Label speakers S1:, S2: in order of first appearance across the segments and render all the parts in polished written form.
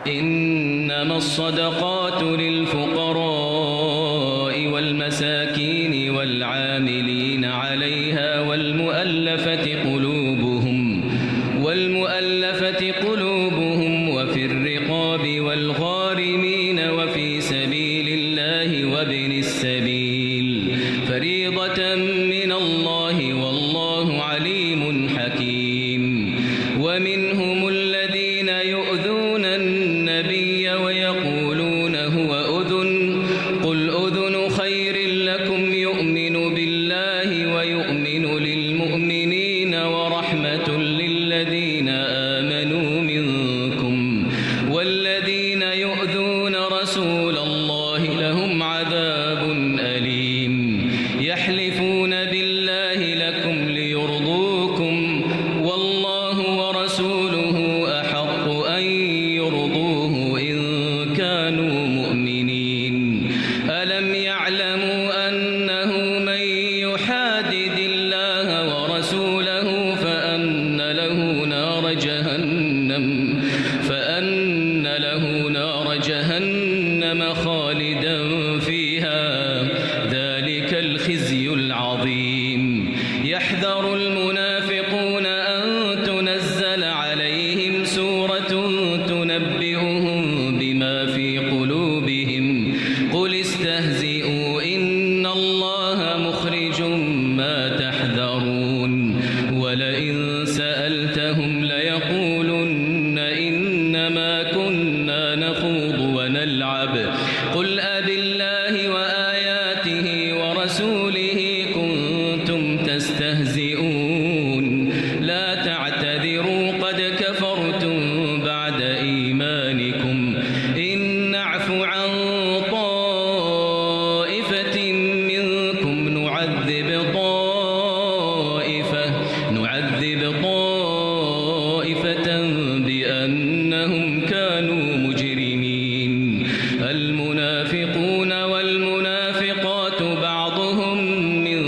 S1: إنما الصدقات للفقراء والمساكين والعاملين عليها والمؤلفة قلوبهم وفي الرقاب والغارمين وفي سبيل الله وابن السبيل فريضة من الله والله عليم حكيم. ومنهم الذين يؤذون النبي ويقولون هو أذن قل أذن خير لكم يؤمن بالله ويؤمن للمؤمنين ورحمة للذين آمنوا منكم والذين يؤذون رسول الله لهم عذاب أليم. يحلفون بالله لكم ليرضوكم والله ورسوله أحق أن يرضوه إن كانوا مؤمنين. ألم يعلموا أنه من يحادد الله ورسوله فأن له نار جهنم خالدا فيها ذلك الخزي العظيم. يحذر المنافقون أن تنزل عليهم سورة تنبئهم بما في قلوبهم قل استهزئوا إن الله مخرج ما تحذرون. ولئن سألتهم ليقولن إنما كنا نخوض ونلعب قل أبالله وآياته ورسوله كنتم تستهزئون لا تعتذروا قد كفرتم بعد إيمانكم إن نعف عن طائفة منكم نعذب طائفة بأنهم كانوا مجرمين. المنافقون والمنافقات بعضهم من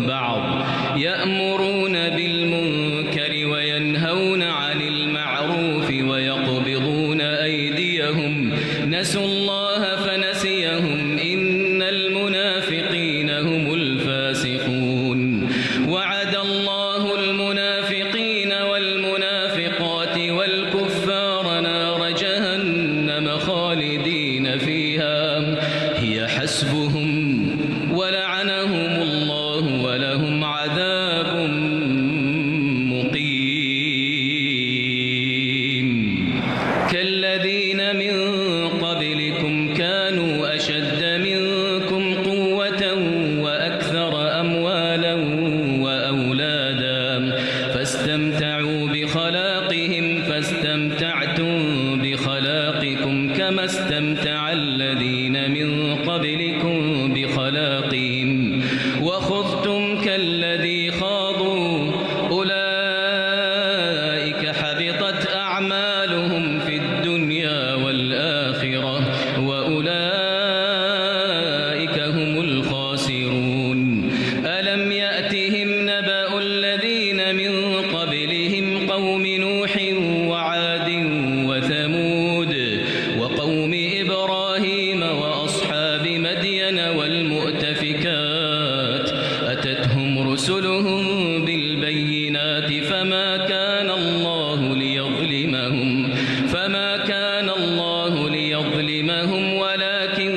S1: بعض يأمرون بالمنكر وينهون عن المعروف ويقبضون أيديهم نسوا الله فنسيهم إن المنافقين هم الفاسقون. وعد الله المنافقين والمنافقات والكفار نار جهنم خالدين فيها هي حسبهم ولعنهم الله ولهم عذاب مقيم. كالذين من قبلكم كانوا أشد منكم قوة وأكثر أموالا وأولادا فاستمتعوا بخلاقهم فاستمتعتم بخلاقكم كما استمتع الذين من قبلكم بخلاقهم وخضتم كالذي خاضوا أولئك حبطت أعمالهم في الدنيا والآخرة وأولئك هم الخاسرون. ألم يأتهم نبأ الذين من قبلهم قوم نوح وعاد وثمود وقوم إبراهيم وأصحاب مدين والمؤتفكات أتتهم رسلهم بالبينات فما كان الله ليظلمهم ولكن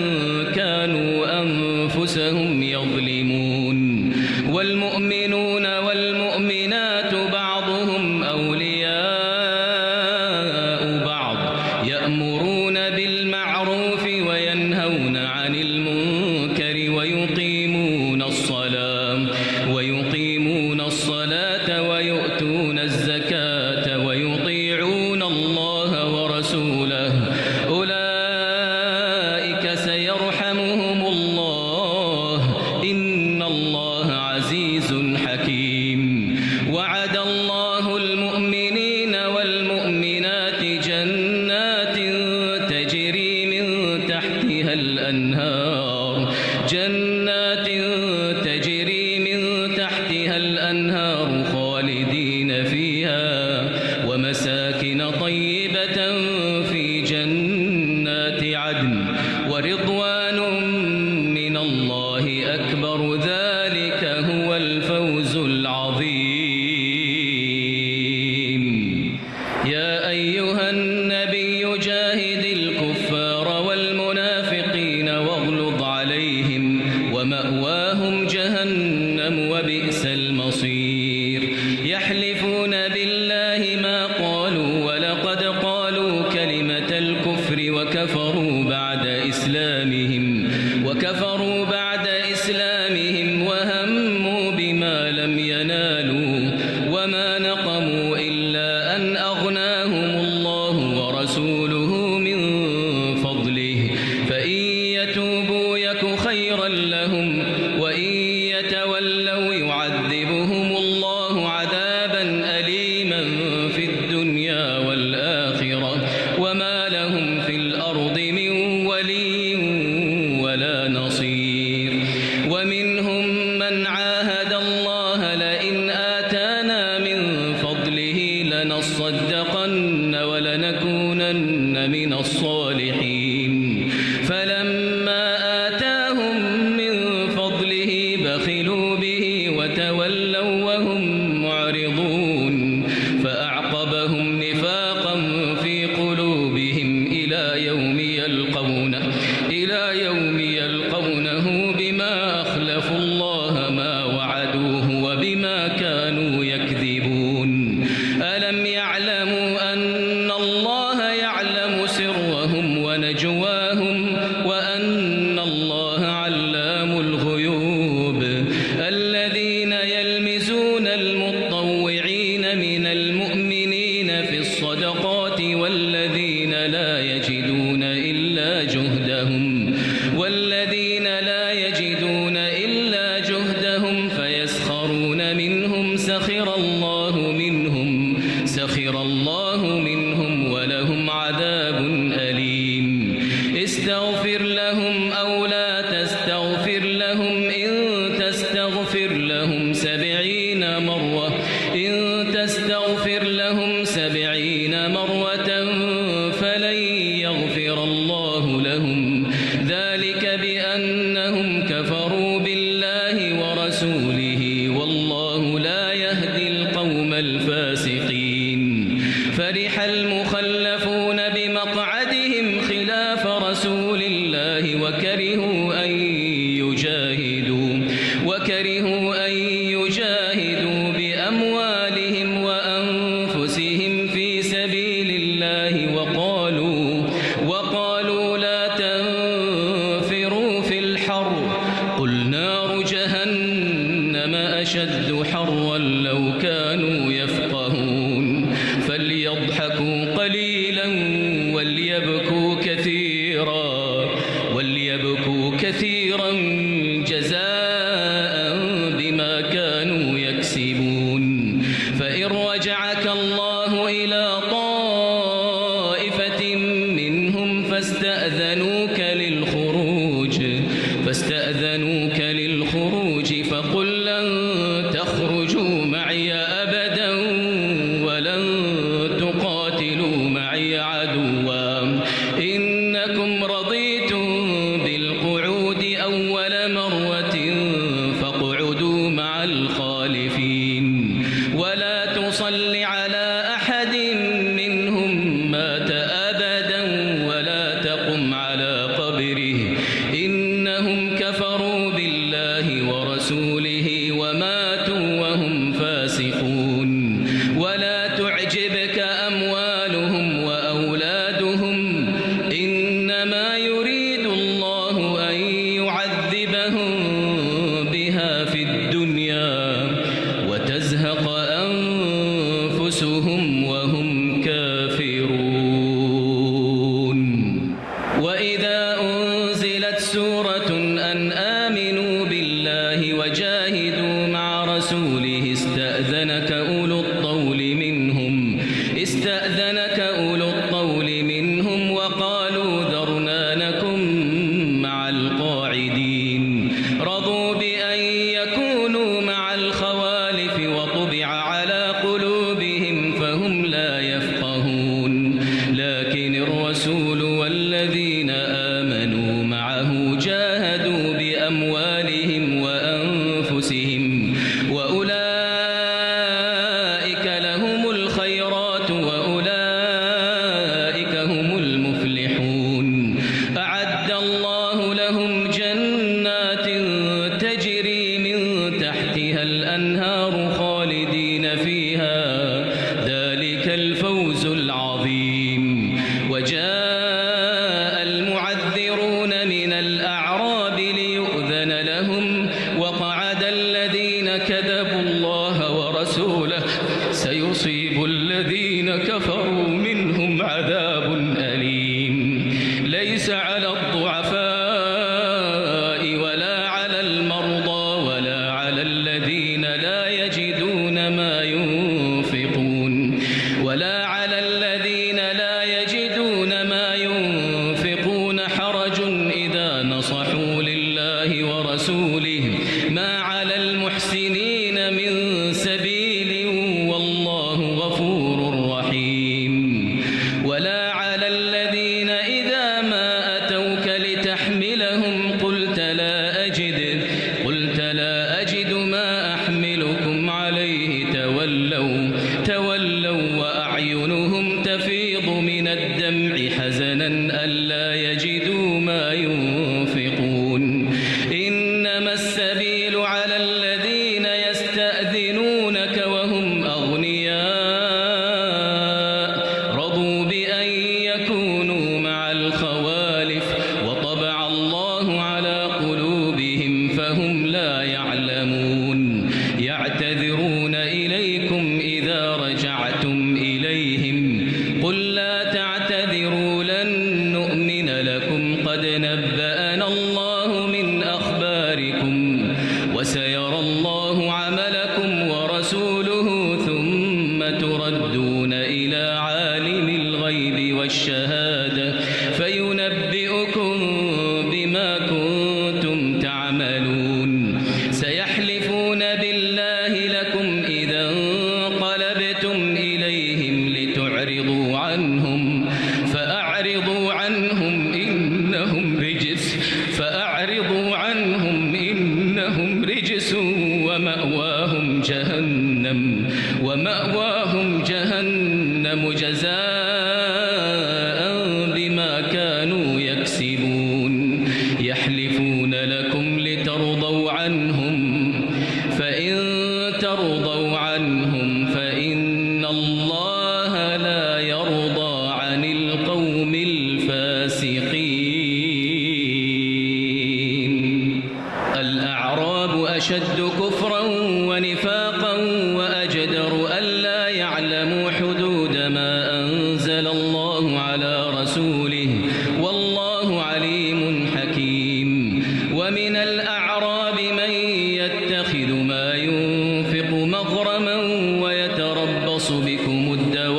S1: كانوا أنفسهم يظلمون. والمؤمنون والمؤمنات بعضهم أولياء بعض يأمرون بالمعروف وينهون عن المنكر ويقيمون الصلاة ويؤتون الزكاة ويطيعون الله ورسوله أولئك سيرحمهم الله إن الله عزيز حكيم. وعد الله المؤمنين والمؤمنات جنات تجري من تحتها الأنهار خالدين فيها ومساكن طيبة في جنات عدن ورضوان من الله أكبر ذلك هو الفوز العظيم. يا أيها النبي جاهد الكفار والمنافقين واغلظ عليهم ومأواهم جهنم وبئس المصير. يحلفون بالله ما قالوا ولقد قالوا كلمة الكفر وكفروا بعد إسلامهم وهموا بما لم ينالوا وما نقموا إلا أن أغناهم الله ورسوله من فضله فإن يتوبوا يك خيرا لهم وإن يتولوا يعذبهم الله عذابا أليما في الدنيا والآخرة وما لهم في الأرض من ولي ولا نصير. ومنهم من عاهد الله لئن آتانا من فضله لنصدقن ولنكونن من الصالحين فلما آتاهم من فضله بخلوا به وتولوا وهم معرضون فأعقبهم نفاقا في قلوبهم إلى يوم يلقونه بما أخلفوا الله ما وعدوه وبما كانوا يكذبون. ألم يعلموا أن الله يعلم سرهم ونجواهم وأن الله علام الغيوب. الذين يلمزون المطوعين من المؤمنين في الصدقات والذين لا يجدون إلا جهدهم فيسخرون منهم سخر الله منهم ولهم عذاب أليم. استغفر لهم أو لا تستغفر لهم إن تستغفر لهم 70 مرة فلن يغفر الله لهم ذلك بأنهم كفروا بالله ورسوله والله لا يهدي القوم الفاسقين. فرح المخلفون بمقعدهم خلاف رسول الله وكرهوا أن يجاهدوا بأموالهم وأنفسهم في سبيل الله وقالوا لا تنفروا في الحر قل نار جهنم أشد حرا لو كانوا يفقهون. فليضحكوا قليلا وليبكوا كثيرا جزاء بما كانوا يكسبون. فإن رجعك الله إلى طائفة منهم فاستأذنوك للخروج فقل لن تخرجوا معي أبدا ولن تقاتلوا معي عدوا إنكم رضيتم بالقعود أول مرة فاقعدوا مع الخالفين ولا تصل على أحد منهم مات أبدا ولا تقم على قبره إنهم كفروا بالله ورسوله وماتوا وهم فاسقون. ولا تعجبك أموالهم وأولادهم الرسول والذين آمنوا معه جاهدوا بأموالهم وأنفسهم وأولئك لهم الخيرات وأولئك هم المفلحون. أعد الله لهم جنات تجري من تحتها الأنهار خالدين فيها، ذلك الفوز العظيم. وجاء المعذرون من الأعراب ليؤذن لهم وقعد الذين كذبوا الله ورسوله سيصيب الذين كفروا منهم عذاب أليم. ليس على الضعفاء ولا على المرضى ولا على الذين لا يجدون ما ينفقون حرج إذا نصحوا لله ورسوله ما على المحسنين من سبيل والله غفور رحيم. ولا على الذين إذا ما أتوك لتحملهم قلت لا أجد ما أحملكم عليه تولوا وأعينهم تفيض من الدمع حزنا ألا يجدوا ما ينفقون. إنما السبيل على الذين يستأذنونك وهم أغنياء رضوا بأن يكونوا مع الخوالف وطبع الله على قلوبهم فهم لا يعلمون. يعتذرون إليكم إذا رجعتم إليهم قل لا تعتذروا لن نؤمن لكم قد نبأنا الله من أخباركم وسيرى الله عملكم ورسوله ثم تردون إلى عالم الغيب والشهادة فينبئكم بما كنتم تعملون. سيحلفون بالله لكم إذا انقلبتم إليهم لتعرضوا عنهم فأعرضوا عنهم إنهم رجس ومأواهم جهنم جزاء بما كانوا يكسبون. يحلفون لكم لترضوا عنهم فإن ترضوا عنهم فإن الله لا يرضى عن القوم الفاسقين. الأعراب أشد كفرا ونفاقا وأجدر ألا يعلموا حدود ما أنزل الله على رسوله والله عليم حكيم. ومن الأعراب من يتخذ ما ينفق مغرما ويتربص بكم الدوائر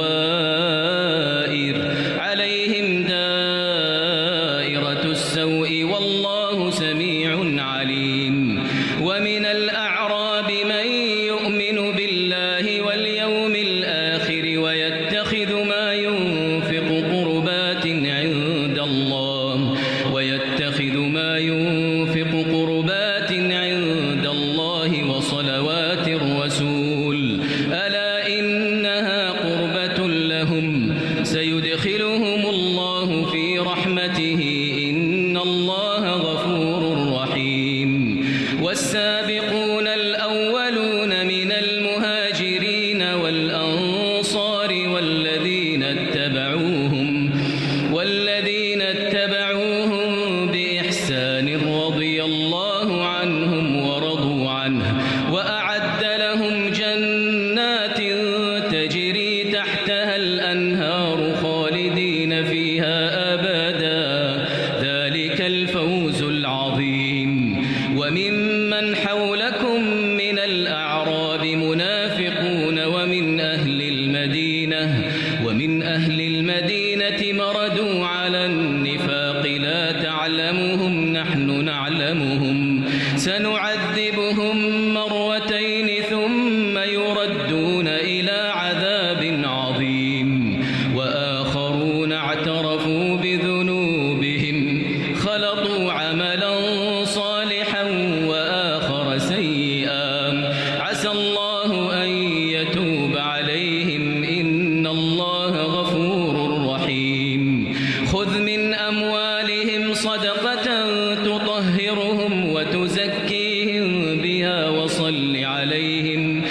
S1: عليهم دائرة السوء والله سميع عليم. ومن الأعراب من يؤمن بالله واليوم الآخر ويتخذ ما ينفق قربات عند الله وصلوات الرسول ألا إنها قربة لهم سيدخلهم الله في رحمته إن الله غفور رحيم. والسابقون الأولون من المهاجرين والأنصار والذين اتبعوهم بإحسان رضي الله عنهم ورضوا عنه وأعد لهم جنات تجري تحتها الأنهار خالدين فيها أبدا ذلك الفوز العظيم. وممن حولكم من الأعراب منافقون ومن أهل المدينة مردوا على النفاق لا تعلمهم نحن نعلمهم سنعذبهم مرتين ثم يردون إلى عذاب عظيم. وآخرون اعترفوا كفروا بذنوبهم خلطوا عملا صالحا وآخر سيئا عسى الله أن يتوب عليهم إن الله غفور رحيم خذ من أموالهم صدقة تطهرهم وتزكيهم بها وصل عليهم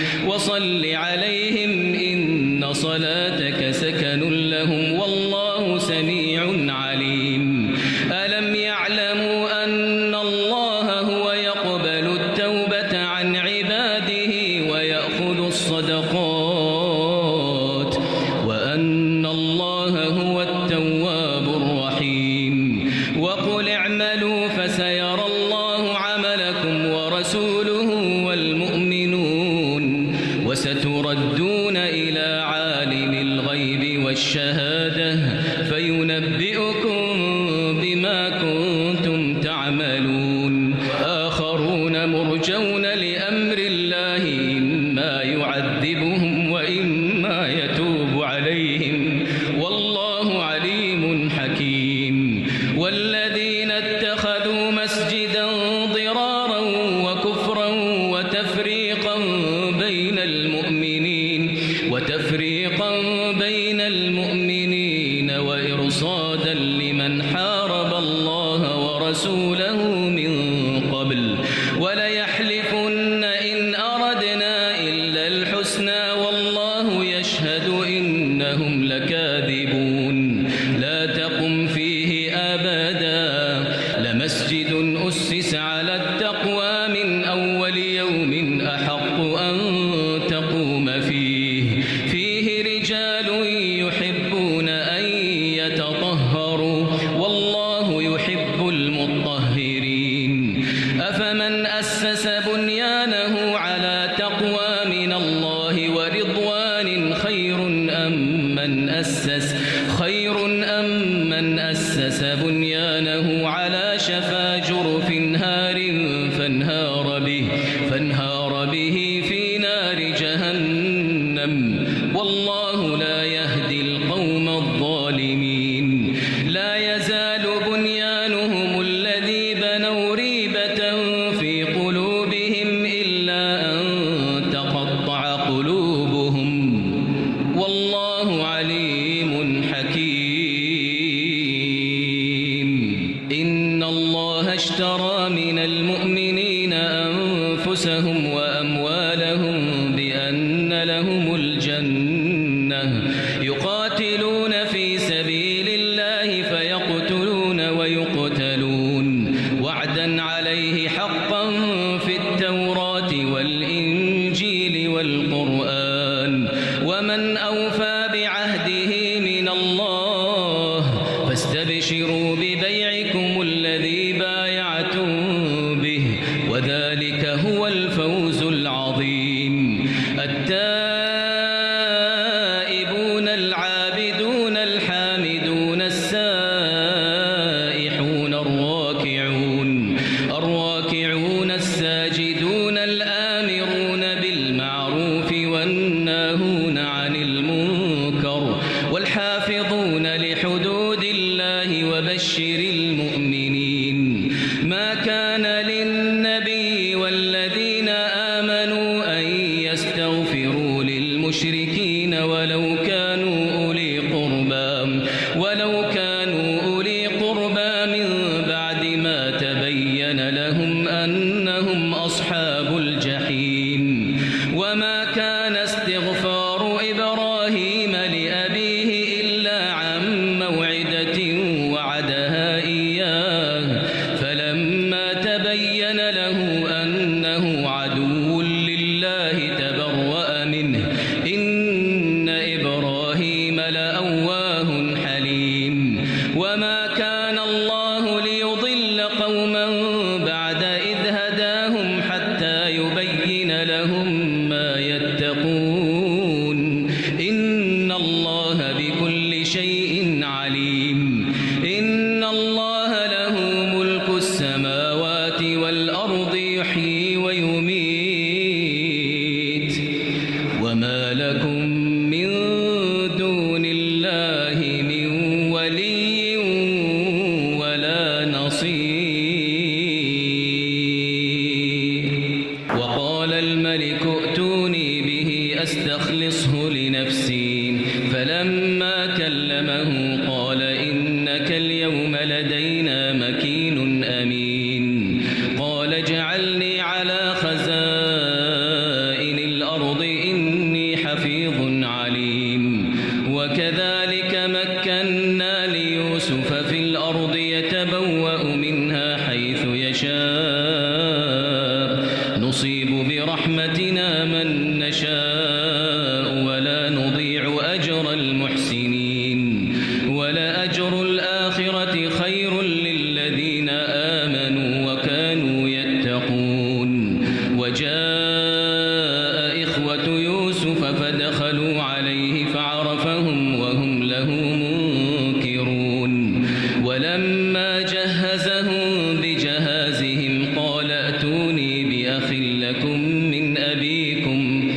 S1: إن صلاتك سكن لهم والله سميع عليم ألم يعلموا أن الله هو يقبل التوبة عن عباده ويأخذ الصدقات وأن الله هو التواب الرحيم وقل اعملوا فسيرى الله عملكم ورسوله والمؤمنون وستردون إلى عالم الغيب والشهادة فينبئكم بما كنتم تعملون آخرون مرجون لأمر الله إما يعذبهم وإما يتوب عليهم والله عليم حكيم والذين اتخذوا مسجدا ضرارا وكفرا وتفريقا بين المؤمنين وإرصادا لمن حارب الله ورسوله من قبل وليحلفن إن أردنا إلا الحسنى والله يشهد إنهم لكاذبون لا تقم فيه أبدا لمسجد أسس على التقوى من أول يوم أحق أن تقوم فيه رجال يحبون أن يتطهروا والله يحب المطهرين أفمن أسس بنيانه على تقوى من الله ورضوان خير أم من أسس بنيانه على شفا جرف هار فانهار به في نار جهنم والله لا يهدي القوم الظالمين لا يزال بنيانهم الذي بنوا ريبة في قلوبهم إلا أن تقطع قلوبهم والله عليم حكيم إن الله اشترى من المؤمنين أنفسهم وأموالهم بأن لهم الجنة يقاتلون في سبيل الله فيقتلون ويقتلون وعدا عليه حقا في التوراة والإنجيل والقرآن ومن أوفى بعهده من الله فاستبشروا ببيعكم الذي بايعتم به وذلك هو الفوز العظيم التائبون العابدون الحامدون السائحون الراكعون الساجدون الآمرون بالمعروف والناهون عن المنكر والحافظون لحدود الله وبشر المؤمنين ما كان للنبي والذين آمنوا أن يستغفروا للمشركين ولو كانوا أولي قربى من بعد ما تبين لهم أنهم أصحاب الجحيم وما كان استغفار إبراهيم لأبيه إلا عن موعدة وعدها إياه فلما تبين له أنه عدو لله تبرأ منه إن إبراهيم لأواه حليم وما كان الله ليضل قوما بعد إذ هداهم حتى يبين لهم ما يتقون إن الله بكل شيء عليم إن الله له ملك السماوات والأرض يحيي ويميت وما لكم من دون الله من ولي يوسف في الأرض يتبوأ منها حيث يشاء نصيب برحمتنا من نشاء ولا نضيع أجر المحسنين ولأجر الآخرة خير للذين آمنوا وكانوا يتقون. وجاء إخوة يوسف فدخلوا عليه فعرفهم وهم له منكرون. ولما جهزهم بجهازهم قال ائتوني بأخ لكم من أبيكم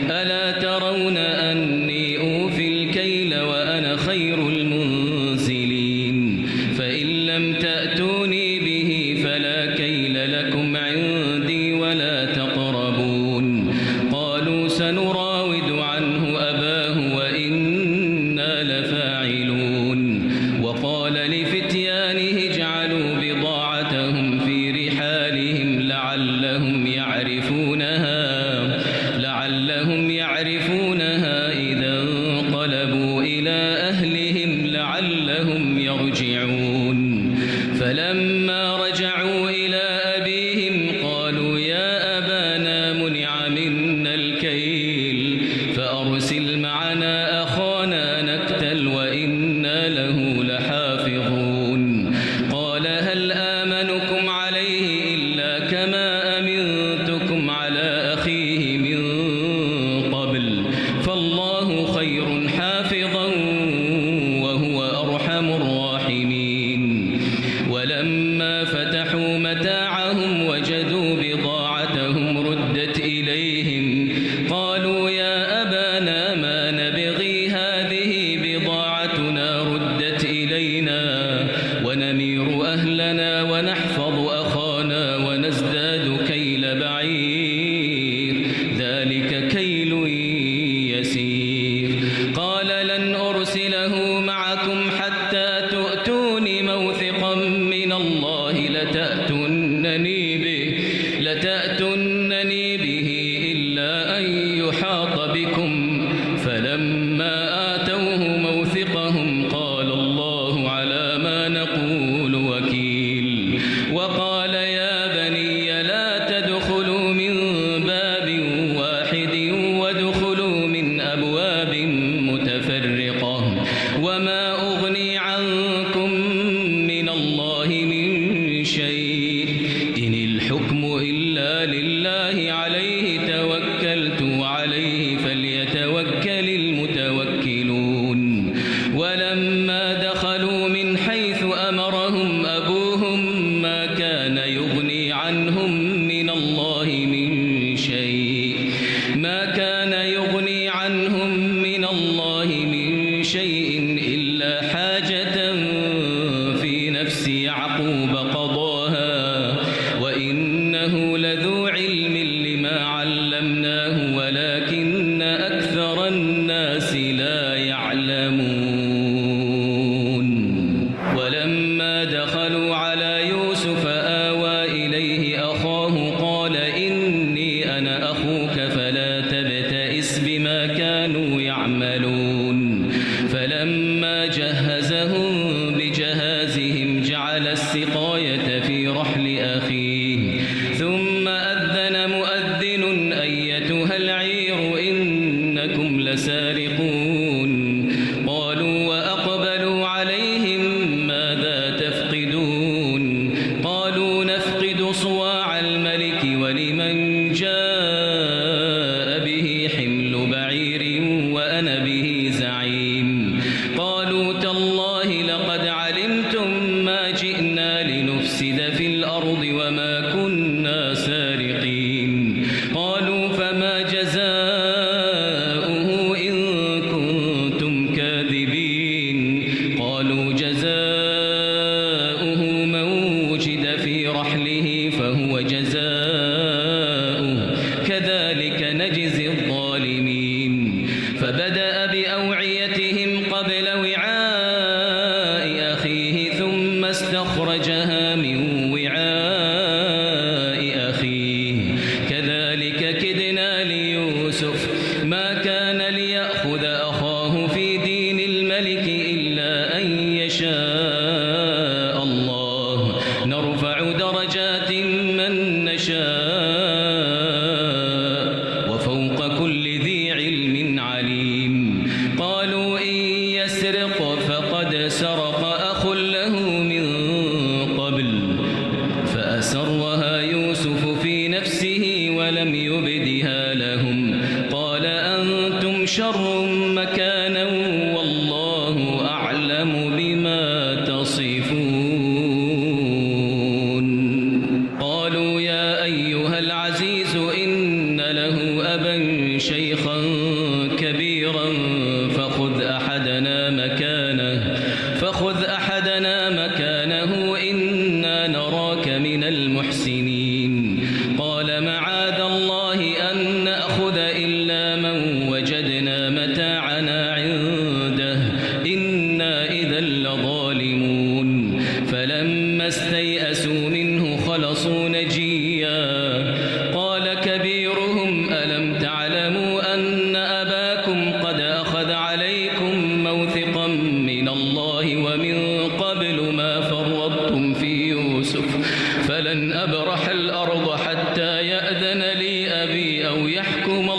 S1: ألا ترون أني أوفي الكيل وأنا خير المنزلين فإن لم تأتوني به فلا كيل لكم عندي ولا تقربون. قالوا سنراود عنه أباه وإنا لفاعلون. وقال لفتيانه اجعلوا بضاعتهم في رحالهم لعلهم يعرفونها إذا انقلبوا إلى أهلهم لعلهم يرجعون. فلما رجعوا إلى أبيهم قالوا يا أبانا منع منا الكيل فأرسل معنا أخانا نكتل وإنا له لحافظون. قال هل آمنكم عليه إلا كما أمنتكم على أخيه من قبل فالله خير حافظا وهو أرحم الراحمين. ولما فتحوا متاعهم وجدوا بضاعتهم ردت إليهم قالوا يا أبانا ما نبغي هذه بضاعتنا ردت إلينا ونمير أهلنا ونحفظ أخانا ونزداد كيل بعير ذلك كيل يسير. قال لن أرسله معكم حتى تؤتون موثقا من الله لتأتونني به إلا أن يحاط بكم. فلما آتوه موثقهم قال الله على ما نقول وكيل. وقال يا بني لا تدخلوا من باب واحد وادخلوا من أبواب متفرقة وما أغني عنكم من الله من شيء إن الحكم إلا لله عليه توكلت وعليه فليتوكل المتوكلون. ولما دخلوا من حيث أمرهم أبوهم ما كان يغني عنهم من الله من شيء إلا حاجة في نفس يعقوب قضاها وإنه لذو علم لما علمناه ولكن أكثر الناس لا يعلمون. ولما دخلوا على يوسف آوى إليه أخاه قال إني أنا أخوك فلا تبتئس بما كانوا يعملون. فلما جهزهم بجهازهم جعل السقاية في رحل أخيه ثم أذن مؤذن أيتها العير إنكم لسارقون. قالوا وأقبلوا عليهم ماذا تفقدون. قالوا نفقد صواع الملك ولمن جاء به حمل بعير وأنا به زعيم. قالوا تالله لقد علمتم ما جئنا لنفسد في الأرض وما كنا سارقين. قالوا فما جزاؤه إن كنتم كاذبين. قالوا جزاؤه من وجد في رحله فهو جزاؤه كذلك نجزي الظالمين. فبدأ بأوعيتهم قبل وعاء أخيه ثم أحدنا مكانه إنا نراك من المحسنين قال معاذ الله أن نأخذ إلا من وجدنا متاعنا عنده إنا إذا لظالمون فلما استيئسوا منه خلصوا نجيا قال كبيرهم ألم تعلموا أن أباكم قد أخذ عليكم موثقا من الله ومن قبل ما فرطتم في يوسف فلن أبرح الأرض حتى يأذن لي أبي أو يحكم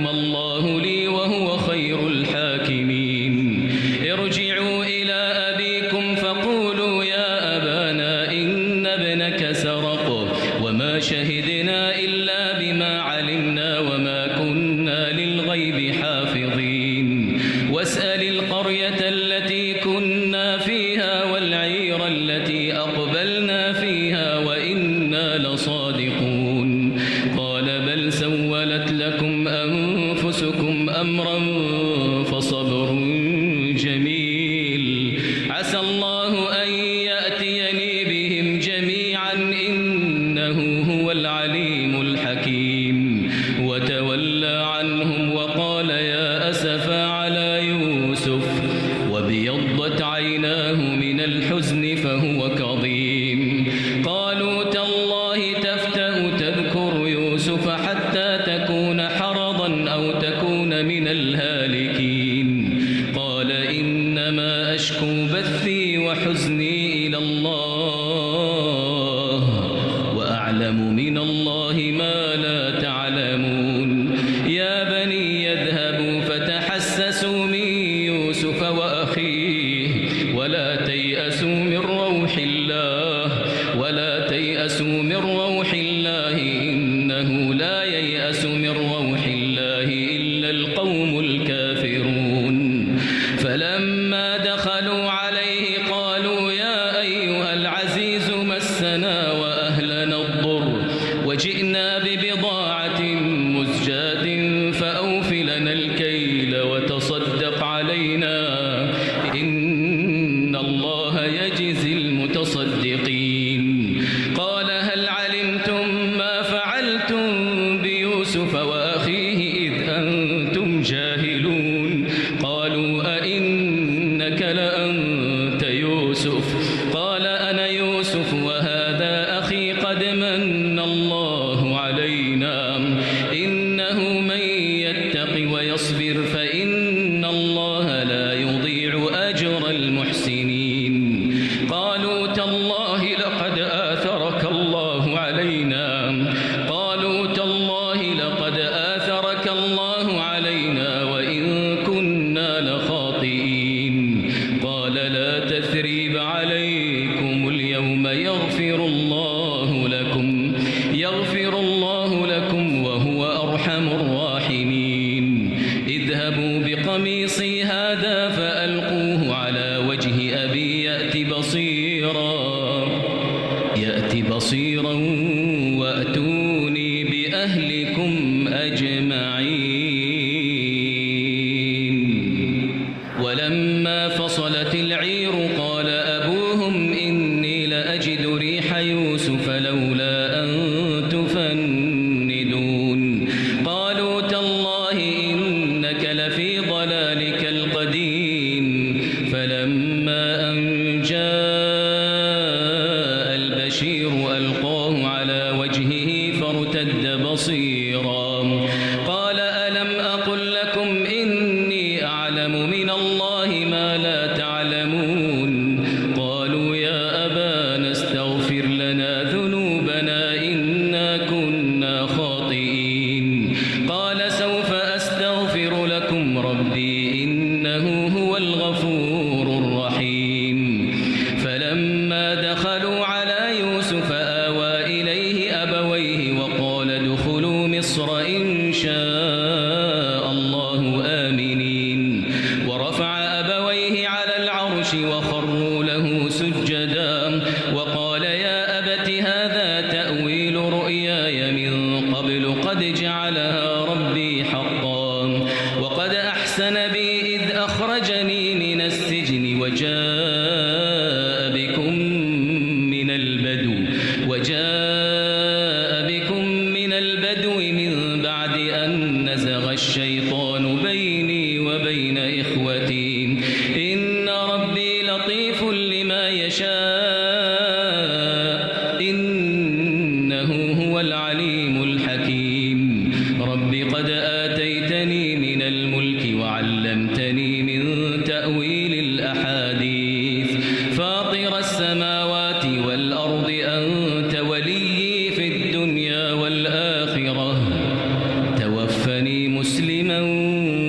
S1: الله لي وهو خير الحاكمين ارجعوا إلى أبيكم فقولوا يا أبانا إن ابنك سرق وما شهدنا إلا بما علمنا وما كنا للغيب حافظين واسأل القرية التي كنا فيها والعير التي أقبلنا فيها وإنا لصادقون قال بل سولت لكم أنفسكم أمرا فصبر جميل عسى الله أن يأتيني بهم جميعا إنه هو العليم الحكيم وتولى عنهم وقال يا أسفا على يوسف وابيضت عيناه من الحزن فهو كظيم قالوا تالله تفتأ تذكر يوسف حتى تكون حرضا أو تكون من الهالكين قال إنما أشكو بثي وحزني إلى الله وأعلم من الله ما لا تعلمون يا بني يذهبوا فتحسسوا من يوسف وأخيه ولا تيأسوا من روح الله إنه لا ييأس من روح الله إلا القوم الكافرون فلما دخلوا عليه قالوا يا أيها العزيز مسنا وأهلنا الضر وجئنا ببضاعة مزجاة فأوف لنا الكيل وتصدق علينا إن الله يجزي المتصدقين قال هل علمتم ما فعلتم بيوسف وأخيه إذ أنتم جاهلون قالوا أئنك لأنت يوسف قال أنا يوسف وهذا أخي قد من الله علينا إنه من يتق ويصبر فإن الله لا يضيع أجر المحسنين قالوا تالله لقد آثرك الله علينا وإن كنا لخاطئين قال لا تثريب عليكم اليوم يغفر الله لكم وهو أرحم الراحمين اذهبوا بقميصي هذا فألقوه على وجه أبي يأت بصيرا وأتوني بأهلكم أجمعين ولما فصلت العير قال أبوهم إني لأجد ريح يوسف لولا أن تفندون قالوا تالله إنك لفي ضلالك القديم فلما أن جاء البشير ألقاه على وجهه فارتد بصيرا قال ألم أقل لكم إني أعلم من الله ما لا تعلمون قالوا يا أبانا استغفر لنا ذنوبنا إنا كنا خاطئين قال سوف أستغفر لكم ربي إنه هو الغفور الرحيم فلما دخلوا على يوسف آوى إليه أبويه وقال ادخلوا مصر إن شاء الله آمنين ورفع أبويه على العرش وخروا له سجدا وقال يا أبت هذا تأويل رؤياي من قبل قد جعلها ربي حقا وقد أحسن بي إذ أخرجني من السجن السجن وجاء بكم من البدو من بعد أن نزغ الشيطان بيني وبين إخوتي إن ربي لطيف لما يشاء إنه هو العليم الحكيم رب قد آتيتني من الملك وعلمتني من تأويل الأحاديث فاطر السماوات والأرض أنت وليي في الدنيا والآخرة توفني مسلما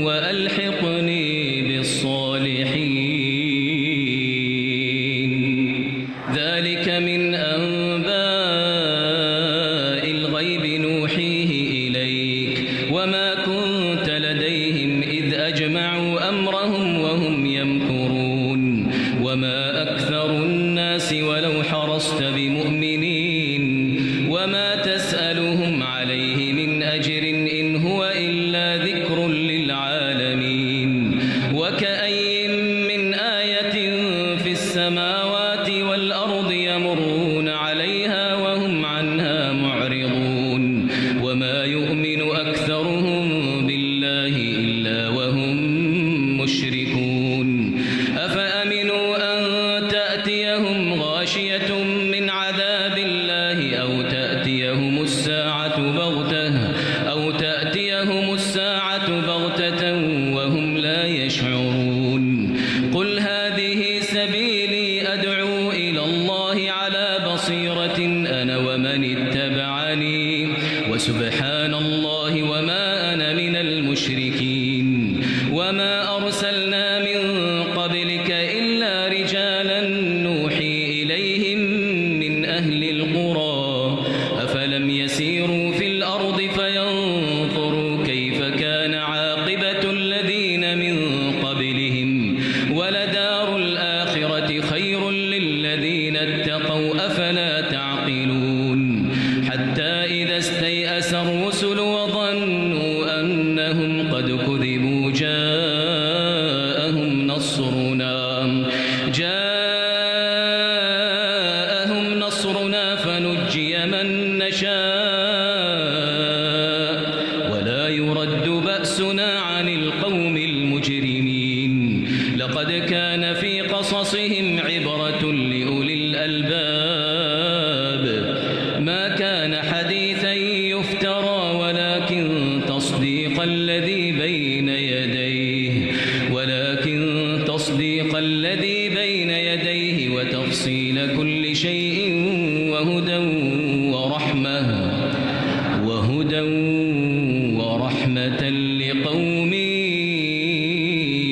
S1: وألحقني بالصالحين ذلك من أنباء الغيب نوحيه إليك وما كنت لديهم إذ أجمعوا أمرهم وهم يمكرون وما أكثر الناس ولو حرصت بمؤمنين وما تسألهم عليه من أجر إن هو إلا ذكر للعالمين وكأي من آية في السماوات والأرض يمرون عليها وهم عنها معرضون وما يؤمن أكثرهم بالله إلا وهم مشركون أفأمنوا أن تأتيهم غاشية من عذاب الله أو تأتيهم الساعة بغتة وهم لا يشعرون قل هذه سبيلي أدعو إلى الله على بصيرة أنا ومن اتبعني وسبحان الله وما أنا من المشركين وما أرسلنا من قبلك إلا رجالا نوحي إليهم من أهل القرى أفلم يسيروا في الأرض فينظروا كيف كان عاقبة الذين من قبلهم ولدار الآخرة خير للذين اتقوا أفلا تعقلون حتى إذا استيأس الرسل وظنوا أنهم قد كذبوا جاءهم نصرنا فنجي من نشاء ولا يرد بأسنا عن القوم المجرمين لقد كان في قصصهم عبرة لأولي الألباب ما كان حديثا يفترى ولكن تصديق الذي بين يديه وتفصيل كل شيء وهدى ورحمة لقوم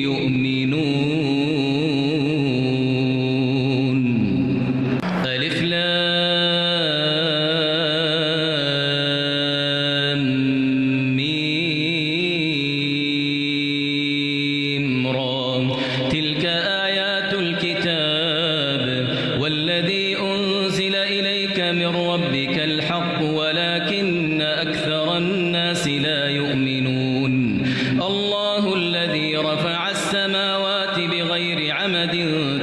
S1: يؤمنون ألف لام ميم را تلك آيات الكتاب والذي أنزل إليك من ربك الحق ولكن أكثر الناس لا يؤمنون الله الذي رفع السماوات بغير عمد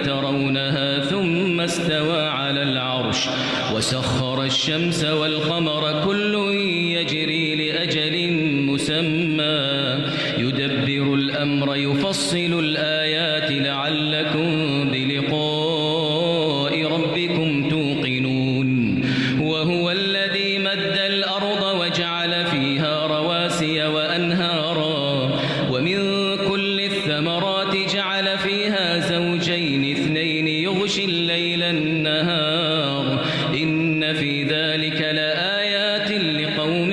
S1: ترونها ثم استوى على العرش وسخر الشمس والقمر كل يجري لأجل مسمى يدبر الأمر يفصل الآيات لعلكم بلقاء ربكم توقنون وهو الذي مد الأرض وجعل فيها رواسي وأنهارا ومن كل الثمرات جعل فيها زوجين اثنين يغشي الليل النهار إن في ذلك لآيات لقوم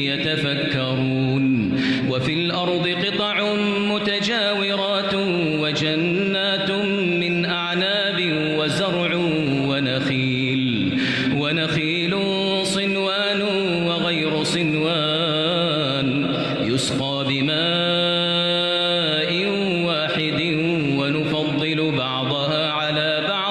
S1: يتفكرون وفي الأرض قطع متجاورات وجنات من أعناب وزرع ونخيل صنوان وغير صنوان يسقى بماء واحد ونفضل بعضها على بعض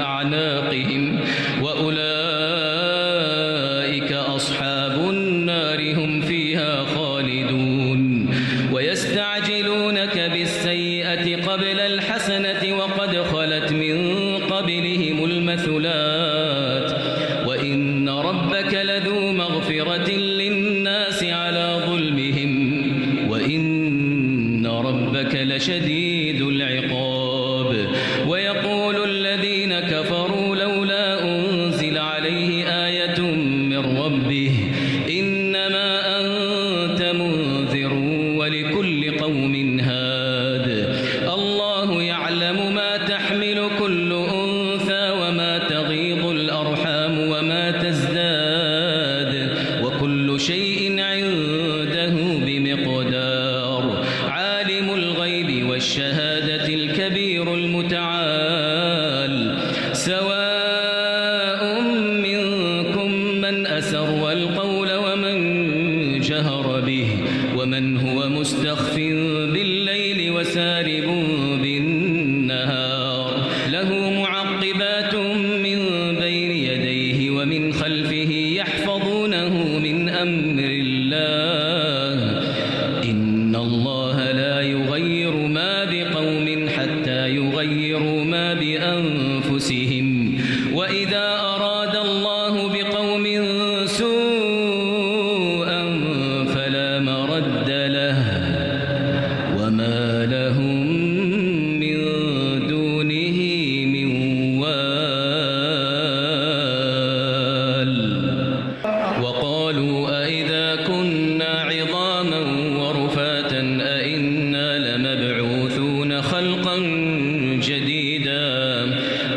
S1: أعناقهم وأولئك أصحاب النار هم فيها خالدون ويستعجلونك بالسيئة قبل الحسنة وقد خلت من قبلهم المثلات وإن ربك لذو مغفرة للناس على ظلمهم وإن ربك لشديد العقاب ويقول الذين كفروا لولا أنزل عليه آية من ربه إنما أنت منذر ولكل قوم هاد الله يعلم ما تحمل كل أنثى وما تغيض الأرحام وما تزداد وكل شيء عنده بمقدار عالم الغيب والشهادة الكبير المتعال سواء منكم من أسر القول ومن جهر به ومن هو مستخف بالليل وسارب بالنهار له معقبات من بين يديه ومن خلفه يحفظونه من أمر الله إن الله لا يغير ما بقوم حتى يغيروا ما بأنفسهم وإذا أراد الله بقوم سوءا فلا مرد له وما لهم من دونه من وال وقالوا أئذا كنا عظاما ورفاتا أئنا لمبعوثون خلقا جديدا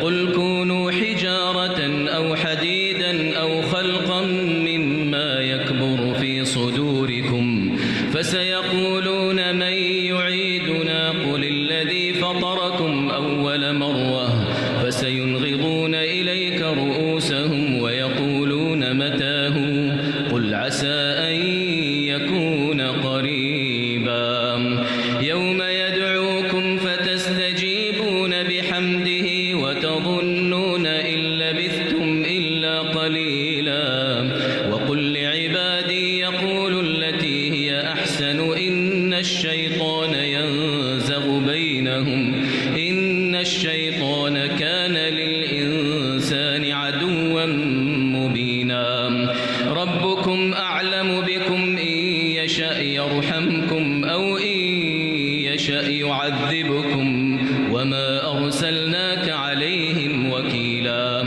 S1: قل كونوا حجارة أو حديدا أو خلقا مما يكبر في صدوركم فسيقولون من يعيدنا قل الذي فطركم أول مرة فسينغضون إليك رؤوسهم ويقولون متاه قل عسى أن يكون قريبا يوم يدعوكم فتستجيبون بحمده وتظنون إن لبثتم إلا قليلا وقل لعبادي يقولوا التي هي أحسن إن الشيطان ينزغ بينهم إن الشيطان كان للإنسان عدوا مبينا ربكم أعلم بكم إن يشأ يرحمكم أو إن يشأ يعذبكم وما أرسلناك عليهم وكيلا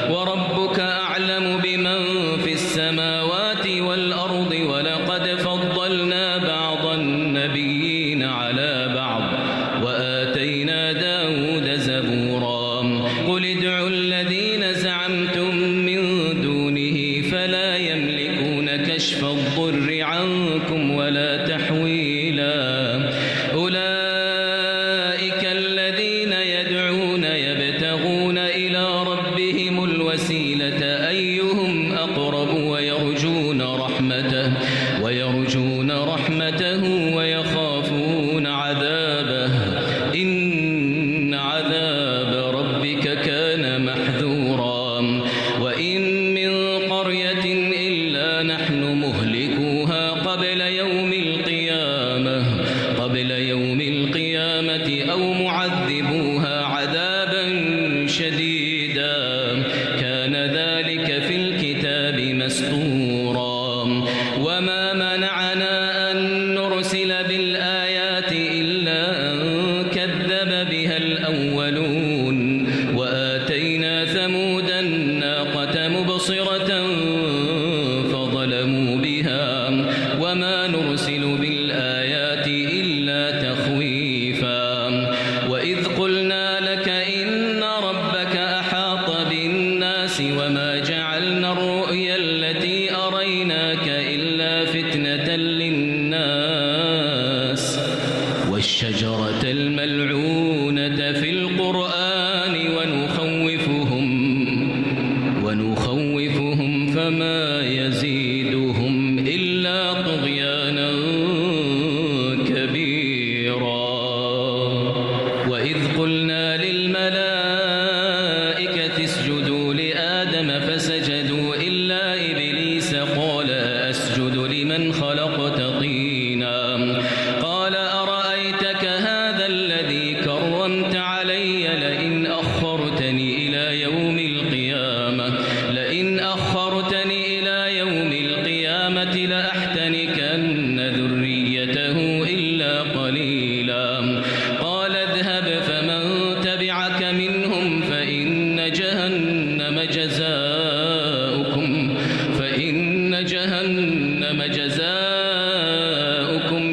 S1: وربك أعلم بمن في السماوات والأرض ولقد فضلنا بعض النبيين على بعض وآتينا داود زبورا قل ادعوا الذين زعمتم من دونه فلا يملكون كشف الضر عنكم ولا تحويلا أولئك الذين يدعون يبتغون إلى ربهم الوسيلة أيهم أقرب ويرجون رحمته ويخافون عذابه إن عذاب ربك كان محذورا وإن من قرية إلا نحن مهلكوها قبل يوم القيامة أو معذبوها عذابا شديدا كان ذلك في الكتاب مسطورا وما منعنا أن نرسل بالآيات إلا أن كذب بها الأولون وآتينا ثمود الناقة مبصرة فظلموا بها وما نرسل بالآيات إلا تخويفا وإذ قلنا لك إن ربك أحاط بالناس وما جعلنا الرؤيا التي أريناك إلا فتنة للناس والشجرة الملعونة في القرآن ونخوفهم فما يزيدهم إلا طغيانا كبيرا وإذ قلنا للملائكة القيامة لئن أخرتني إلى يوم القيامة لأحتنكن ذريته إلا قليلا قال اذهب فمن تبعك منهم فإن جهنم جزاؤكم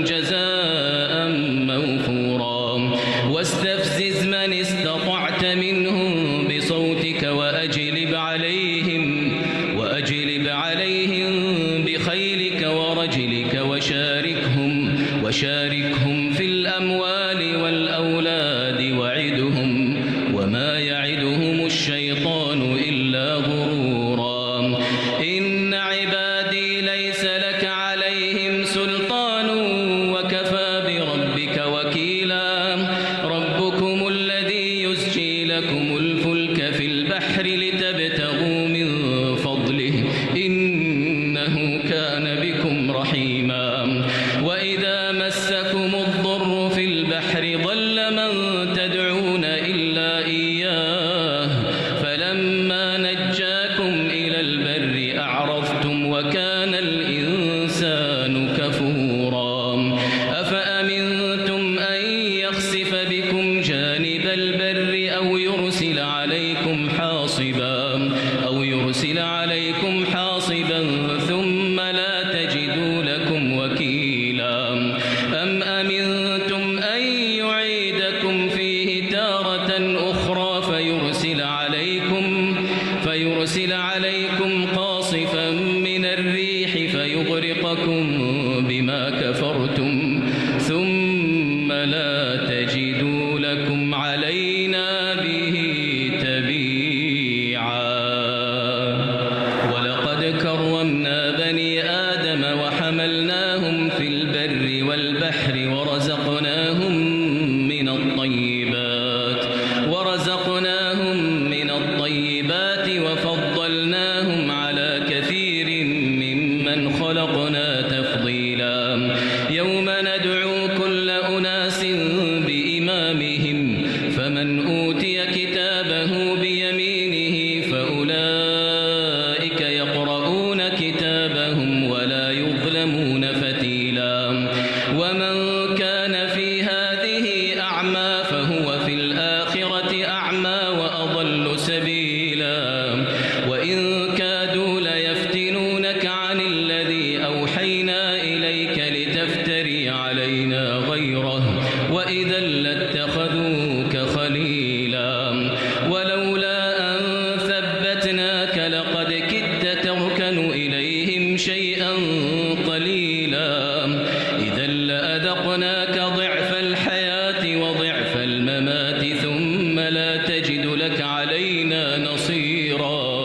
S1: جزاء موفورا واستفزز من استطعت منهم بصوتك وأجلب عليهم بخيلك ورجلك وشاركهم في الأموال والأولاد وعدهم وما يعدهم الشيطان إلا غرورا إن عبادي ليس لك عليهم سلطان وكفى بربك وكيلا ربكم الذي يزجي لكم الفلك في البحر لتبتغوا من فضله إنه كان بكم رحيما وإذا مسكم الضر في البحر ضل من تدعون إلا إياه فلما نجاكم إلى البر أعرضتم وكان الإنسان كفورا أفأمنتم أن يخسف بكم جانب البر أو يرسل عليكم حاصبا ثم لا تجدوا لكم وكيلا أم أمنتم أن يعيدكم فيه تارة أخرى فيرسل عليكم قاصفا من الريح فيغرقكم بما كفرتم ثم لا تجدوا لكم علينا به تبيعا ولقد كرمنا بني آدم وحملناهم في البر والبحر ورزقناهم من الطيبات وفضلناهم على كثير ممن خلقنا تفضيلا يوم ندعو كل أناس بإمامهم فمن أوتي كتابه بيمينه فأولئك يقرؤون كتابهم ولا يظلمون فتيلا ومن كان في هذه أعمى فهو في الآخرة أعمى وأضل سبيلا وإن كادوا ليفتنونك عن الذي أوحينا إليك لتفتري علينا غيره وإذا لاتخذوك خليلا ولولا أن ثبتناك لقد كدت تركن إليهم شيئا قليلا إذا لأذقناك ضعف الحياة وضعف الممات ثم لا تجد لك علينا نصيرا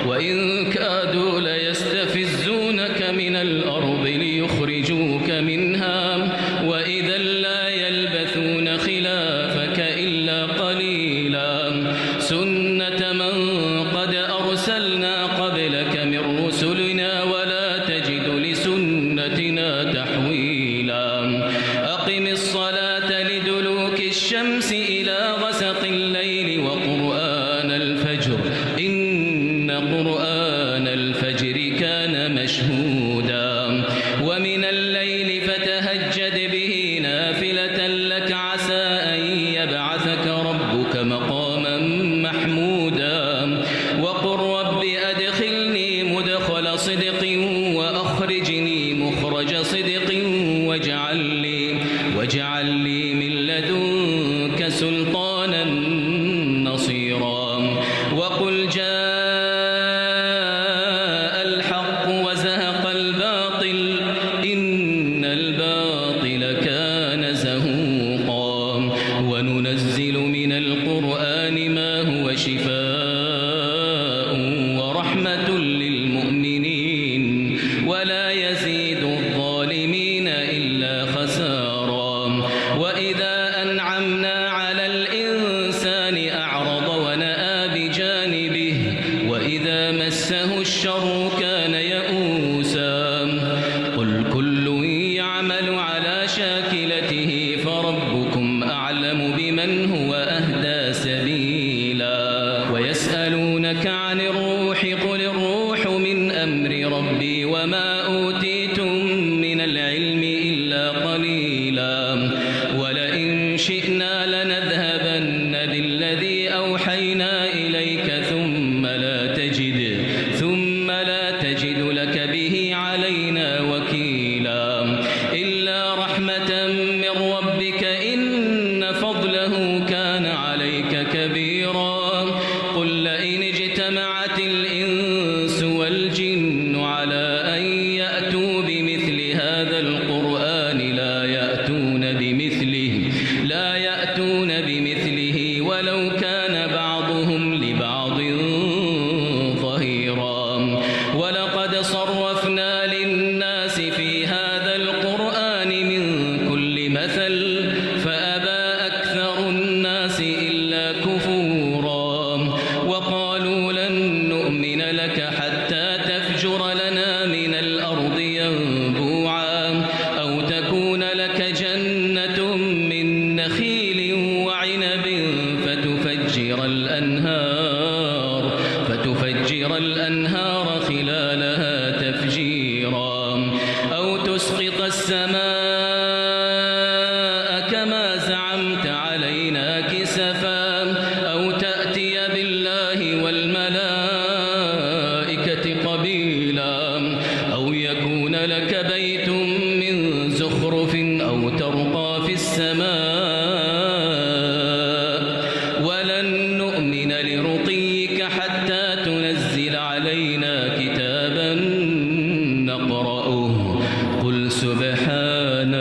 S1: وإن كادوا ليستفزونك من الأرض ليخرجوك منها وإذا لا يلبثون خلافك إلا قليلا سنة من قد أرسلنا قبلك من رسلنا ولا تجد لسنتنا تحويلا أقم الصلاة لدلوك الشمس إلى غسق الليل وقرآن الفجر إن قرآن الفجر كان مشهودا ومن الليل فتهجد به نافلة لك عسى أن يبعثك ربك مقاما محمودا وقل رب أدخلني مدخل صدق وأخرجني مخرج صدق واجعل لي من لدنك سلطانا نصيرا وقل جاء الحق وزهق الباطل إن الباطل كان زهوقا وننزل من القرآن ما هو شفاء ورحمة للمؤمنين ولا يزيد الظالمين إلا خسارا وإذا أنعمنا على الإنسان أعرض ونأى بجانبه وإذا مسه الشر كان يئوسا قل كل يعمل على شاكلته فربكم أعلم بمن هو أهدى سبيلا ويسألونك عن الرسل ثم لا تجد لك به علينا وكيلا إلا رحمة من ربك إن فضله كان عليك كبيرا قل لئن اجتمعت الإنس والجن على أن يأتوا بمثل هذا القرآن لا يأتون بمثله ولو كان بعضهم لبعض ظهيرا ولقد صرفنا للناس في هذا القرآن من كل مثل فأبى أكثر الناس إلا كفورا وقالوا لن نؤمن لك حتى تفجر لنا من الأرض ينبوعا أو تكون لك جنة من نخيل وعنب فتفجر الأنهار خلالها تفجيرا أو تسقط السماء كما زعمت علينا كسفا أو تأتي بالله والملائكة قبيلا أو يكون لك بيت من زخرف أو ترقى في السماء ولن نؤمن لرقيك حتى تنزل علينا كتابا نقرأه قل سبحان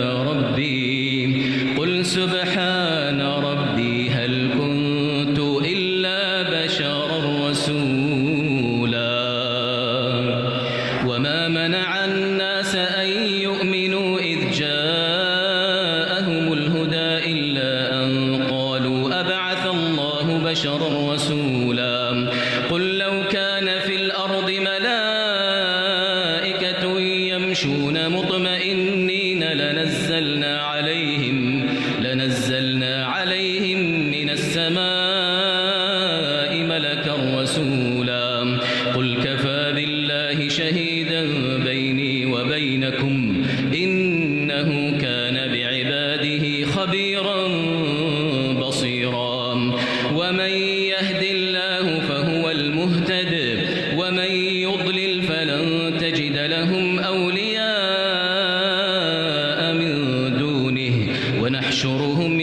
S1: ربي هل كنت إلا بشرا رسولا وما منع الناس أن يؤمنوا إذ جاءهم الهدى إلا أن قالوا أبعث الله بشرا رسولا قل لو كان في الأرض ملائكة يمشون مطمئنين لنزلنا عليهم من السماء ملكا رسولا قل كفى بالله شهيدا بيني وبينكم إنه كان بعباده خبيرا بصيرا ومن يهد الله فهو المهتد ومن يضلل فلن تجد لهم أولياء من دونه ونحشرهم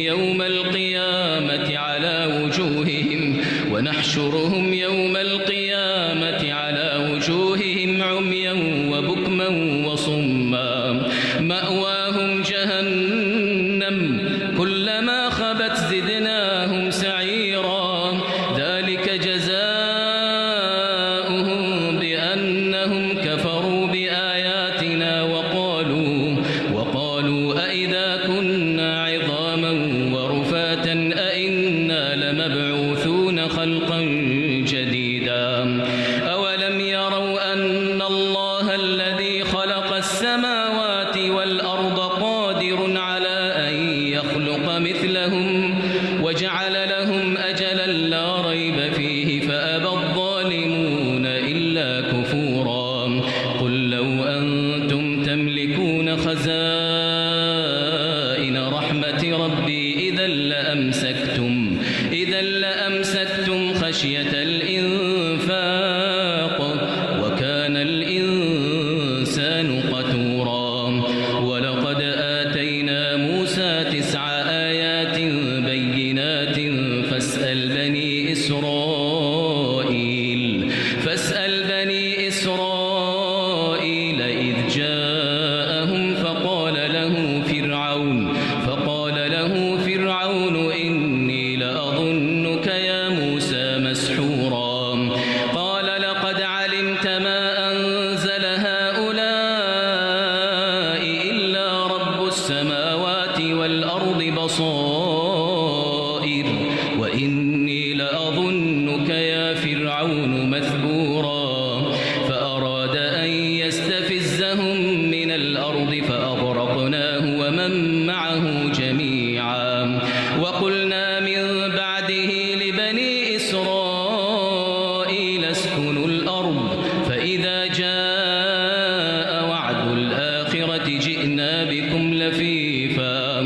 S1: يوم القيامة على وجوههم عميا وبكما وصما مأواهم جهنم كلما خبت زدناهم سعيرا ذلك جزاؤهم بأنهم كفروا بآياتنا وقالوا أئذا كنا عظاما ورفاتا أئنا لمبعوثون خلقا جديدا أولم يروا أن الله الذي خلق السماوات والأرض قادر على أن يخلق مثلهم وجعل لهم أجلا لا ريب فيه فأبى الظالمون إلا كفورا قل لو أنتم تملكون خزائن رحمة ربي إذا لأمسكتم خشية الإنفاق وكان الإنسان قتورا ولقد آتينا موسى 9 آيات بينات فاسأل بني إسرائيل إذ جاءهم فقال له فرعون إني لأظنك يا موسى مسحورا قال لقد علمت ما أنزل هؤلاء إلا رب السماوات والأرض بصائر وإني لأظنك يا فرعون مثبورا فأراد أن يستفزهم من الأرض فأغرقناه ومن معه جميعا وقلنا من بعده لبني إسرائيل اسكنوا الأرض فإذا جاء وعد الآخرة جئنا بكم لفيفا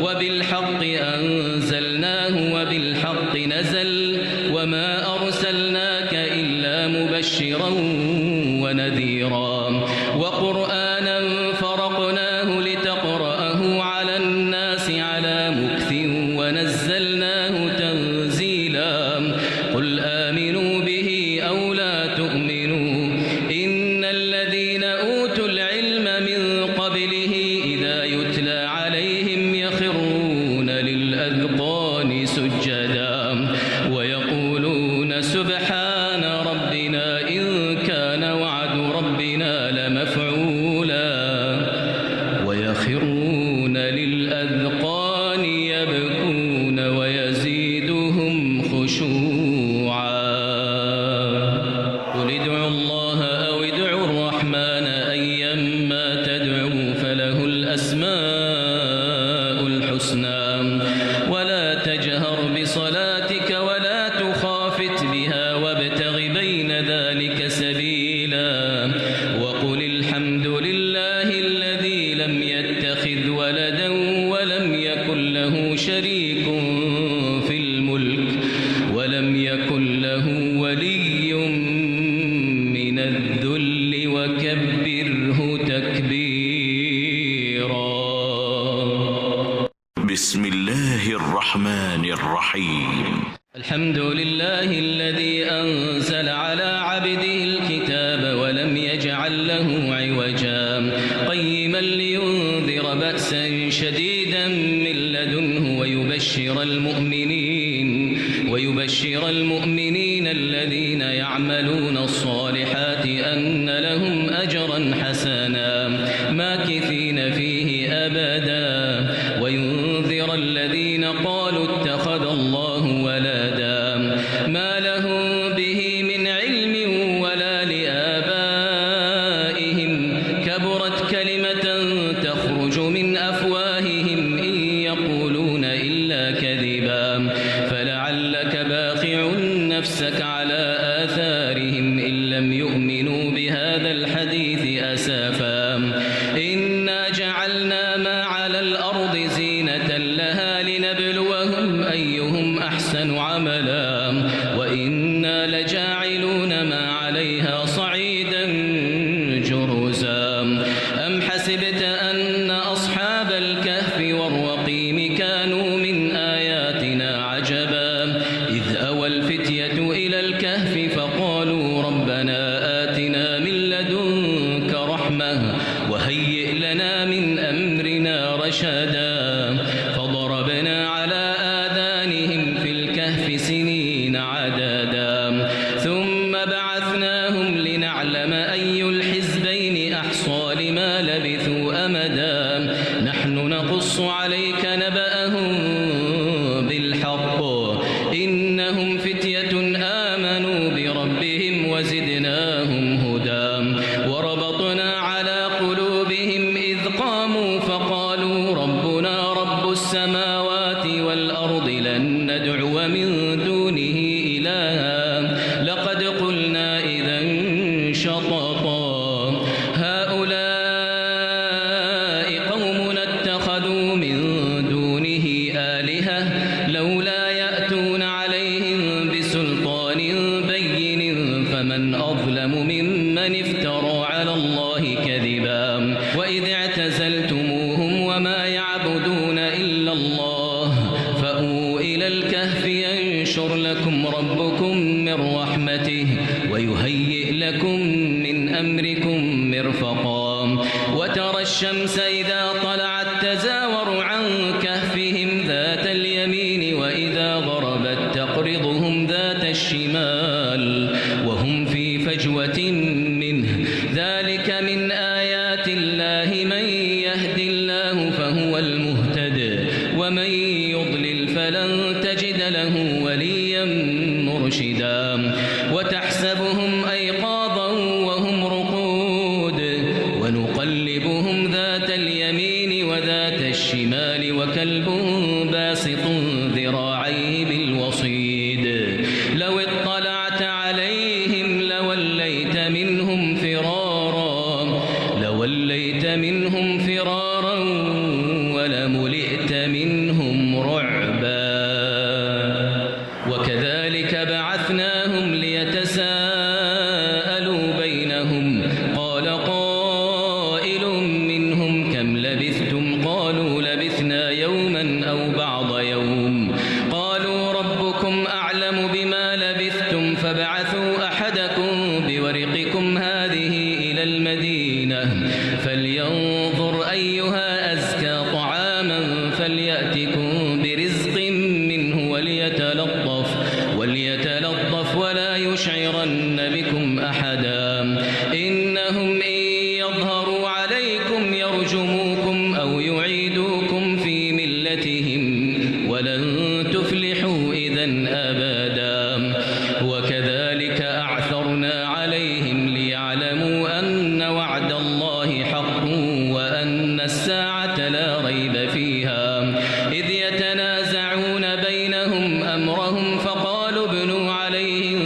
S1: وبالحق أنزلناه وبالحق نزل وما أرسلناك إلا مبشرا ونذيرا وقرآنا فرقناه لتقرأه على الناس على مكث ونزلناه تنزيلا قل آمنوا به أو لا تؤمنوا إن الذين أوتوا العلم من قبله إذا يتلى عليهم يخرون للأذقان سجدا ويقولون سبحان ربنا إن كان وعد ربنا لمفعولا ويخرون للأذقان يبكون ويزيدهم خشوعا قل ادعوا الله أو ادعوا الرحمن أيما تدعوا فله الأسماء الحسنى ولا تجهر بصلاتك ولا تخافت بها وابتغ بين ذلك سبيلا وقل الحمد لله الذي لم يتخذ ولدا ولم يكن له شريك في الملك ولم يكن له ولي من الذل وكبره تكبيرا.
S2: بسم الله الرحمن الرحيم.
S1: الحمد لله الذي أنزل على عبده الكتاب ولم يجعل له عوجا قيما لينذر بأسا شديدا من لدنه ويبشر المؤمنين الذين يعملون الصالحات أن لهم أجرا حسنا ماكثين فيه أبدا وينذر الذين قالوا اتخذ الله ولدا ما لهم به من علم ولا لآبائهم كبرت كلمة تخرج من أفواههم إن يقولون إلا كذبا فلعلك باخع نفسك على آثارهم إن لم يؤمنوا بهذا الحديث أسفا إنا جعلنا ما على الأرض زينة لها لنبلوهم أيهم أحسن عملا وإنا لجاعلون ما عليها صعيدا جرزا أم حسبت أن أصحاب الكهف والرقيم كانوا من آياتنا عجبا إذ أوى الفتية إلى الكهف فقالوا ربنا آتنا من لدنك رحمة وهيئ لنا من أمرنا رشدا فضربنا على آذانهم في الكهف سنين عددا ثم بعثناهم لنعلم أي الحزبين أحصى لما لبثوا أمدا نحن نقص عليك نبأهم بالحق إنهم فتية آمنوا بربهم وزدناهم هدى وربطنا على قلوبهم إذ قاموا فقالوا ربنا رب السماوات والأرض لن ندعو من دونه إلها لقد قلنا إذا شططا هؤلاء قومنا اتخذوا من دونه آلهة لولا يأتون عليهم بسلطان بين فمن أظلم ممن افترى على الله كذبا وإذ اعتزلتموهم وما يعبدون إلا الله فأووا إلى الكهف ينشر لكم ربكم من رحمته ويهيئ لكم من أمركم مرفقا وترى الشمس إذا طلعت تزاور عن كهفهم ذات اليمين وإذا غربت تقرضهم ذات الشمال وهم في فجوة منه ذلك من آيات الله من يهد الله فهو المهتد ومن يضلل فلن تجد له وليا مرشدا وتحسبهم أيقاظا وهم رقود ونقلبهم ذات اليمين وذات الشمال وكلبهم باسط ذراعيه بالوصيد لو اطلعت عليهم لوليت من ابعثوا أحدكم بورقكم هذه إلى المدينة فلينظر أيها أزكى طعاما فليأتكم برزق منه وليتلطف ولا يشعرن بكم أحدا إنهم إن يظهروا عليكم يرجموكم أو يعيدوكم في ملتهم ولن تفلحوا إذن أبدا وكذلك أعثرنا عليهم ليعلموا أن وعد الله حق وأن الساعة لا ريب فيها إذ يتنازعون بينهم أمرهم فقالوا ابنوا عليهم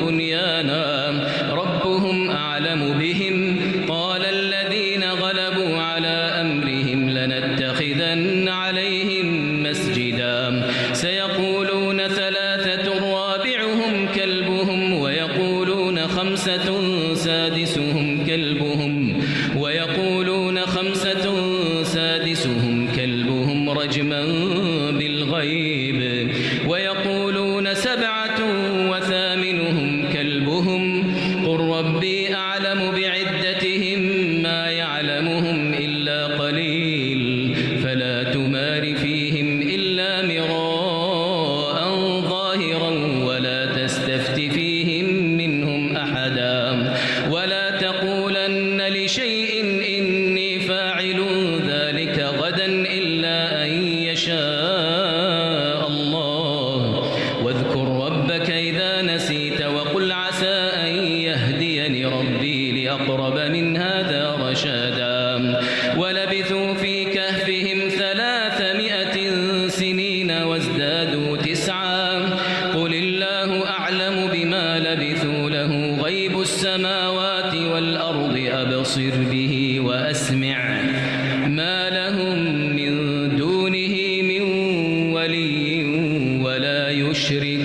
S1: بنيانا ربهم أعلم بهم قال الذين غلبوا على أمرهم لنتخذن عليهم مسجدا سيقولون ثلاثة رابعهم كلبهم ويقولون خمسة سادسهم كلبهم رجما بالغيب ويقولون 7 وثامنهم كلبهم قل ربي أعلم بعدتهم ما يعلمهم إلا قليل فلا تمار فيهم إلا مراء ظاهرا ولا تستفت فيهم منهم أحدا ولا تقولن لشيء إني فاعل ذلك غدا إلا أن يشاء الله واذكر ربك إذا نسيت وقل عسى أن يهديني ربي لأقرب من هذا رشدا ولبثوا في كهفهم 300 سنين وازدادوا 9 قل الله أعلم بما لبثوا له غيب السماوات والأرض أبصر به وأسمع ما لهم من دونه من ولي ولا يشرك